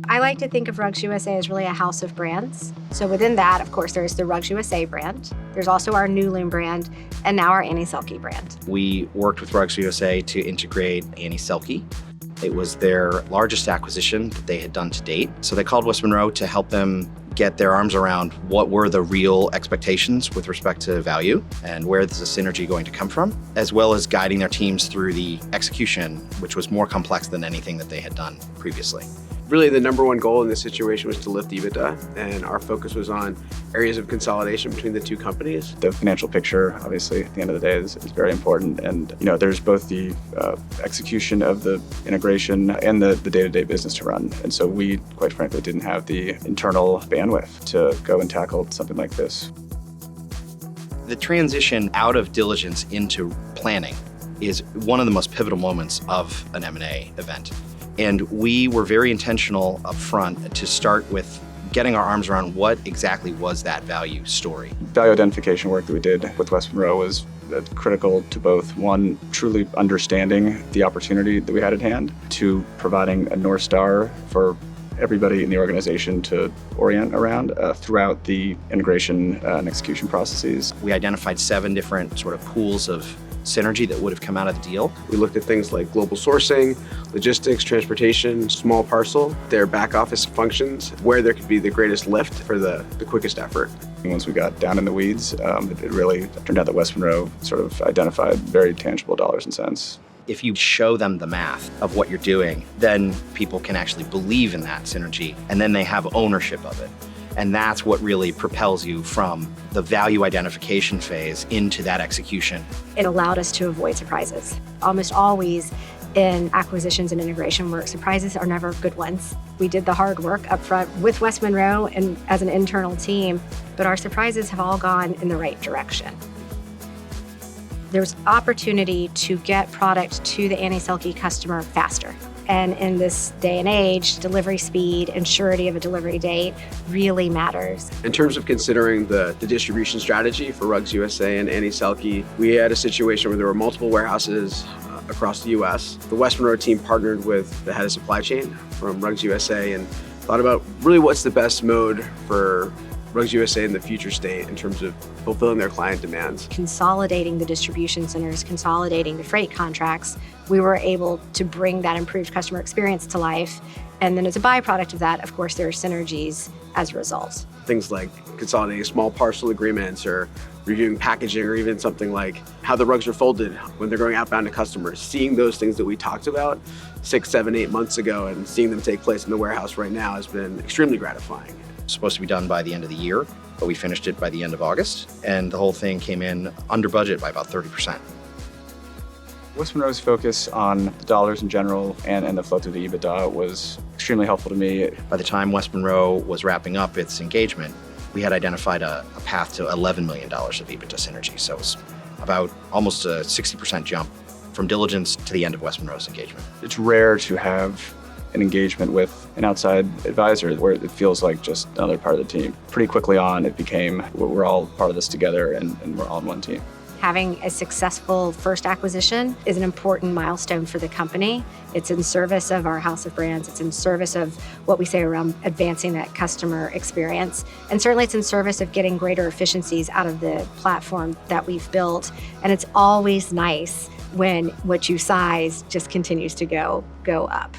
I like to think of Rugs USA as really a house of brands. So within that, of course, there's the Rugs USA brand. There's also our new Loom brand, and now our Annie Selke brand. We worked with Rugs USA to integrate Annie Selke. It was their largest acquisition that they had done to date. So they called West Monroe to help them get their arms around what were the real expectations with respect to value and where is the synergy going to come from, as well as guiding their teams through the execution, which was more complex than anything that they had done previously. Really, the number one goal in this situation was to lift EBITDA, and our focus was on areas of consolidation between the two companies. The financial picture, obviously, at the end of the day is very important. And, there's both the execution of the integration and the day-to-day business to run. And so we, quite frankly, didn't have the internal bandwidth to go and tackle something like this. The transition out of diligence into planning is one of the most pivotal moments of an M&A event. And we were very intentional up front to start with getting our arms around what exactly was that value story. Value identification work that we did with West Monroe was critical to both, one, truly understanding the opportunity that we had at hand, two, providing a North Star for everybody in the organization to orient around throughout the integration and execution processes. We identified 7 different sort of pools of synergy that would have come out of the deal. We looked at things like global sourcing, logistics, transportation, small parcel, their back office functions, where there could be the greatest lift for the quickest effort. Once we got down in the weeds, it really turned out that West Monroe sort of identified very tangible dollars and cents. If you show them the math of what you're doing, then people can actually believe in that synergy, and then they have ownership of it. And that's what really propels you from the value identification phase into that execution. It allowed us to avoid surprises. Almost always in acquisitions and integration work, surprises are never good ones. We did the hard work up front with West Monroe and as an internal team, but our surprises have all gone in the right direction. There's opportunity to get product to the Annie Selke customer faster. And in this day and age, delivery speed and surety of a delivery date really matters. In terms of considering the distribution strategy for Rugs USA and Annie Selke, we had a situation where there were multiple warehouses across the US. The West Monroe team partnered with the head of supply chain from Rugs USA and thought about really what's the best mode for Rugs USA in the future state in terms of fulfilling their client demands. Consolidating the distribution centers, consolidating the freight contracts, we were able to bring that improved customer experience to life. And then as a byproduct of that, of course, there are synergies as a result. Things like consolidating small parcel agreements or reviewing packaging, or even something like how the rugs are folded when they're going outbound to customers. Seeing those things that we talked about 6, 7, 8 months ago and seeing them take place in the warehouse right now has been extremely gratifying. Supposed to be done by the end of the year, but we finished it by the end of August, and the whole thing came in under budget by about 30%. West Monroe's focus on the dollars in general and the flow through the EBITDA was extremely helpful to me. By the time West Monroe was wrapping up its engagement, we had identified a path to $11 million of EBITDA synergy. So it was about almost a 60% jump from diligence to the end of West Monroe's engagement. It's rare to have an engagement with an outside advisor where it feels like just another part of the team. Pretty quickly on, it became, we're all part of this together and we're all on one team. Having a successful first acquisition is an important milestone for the company. It's in service of our house of brands. It's in service of what we say around advancing that customer experience. And certainly it's in service of getting greater efficiencies out of the platform that we've built. And it's always nice when what you size just continues to go up.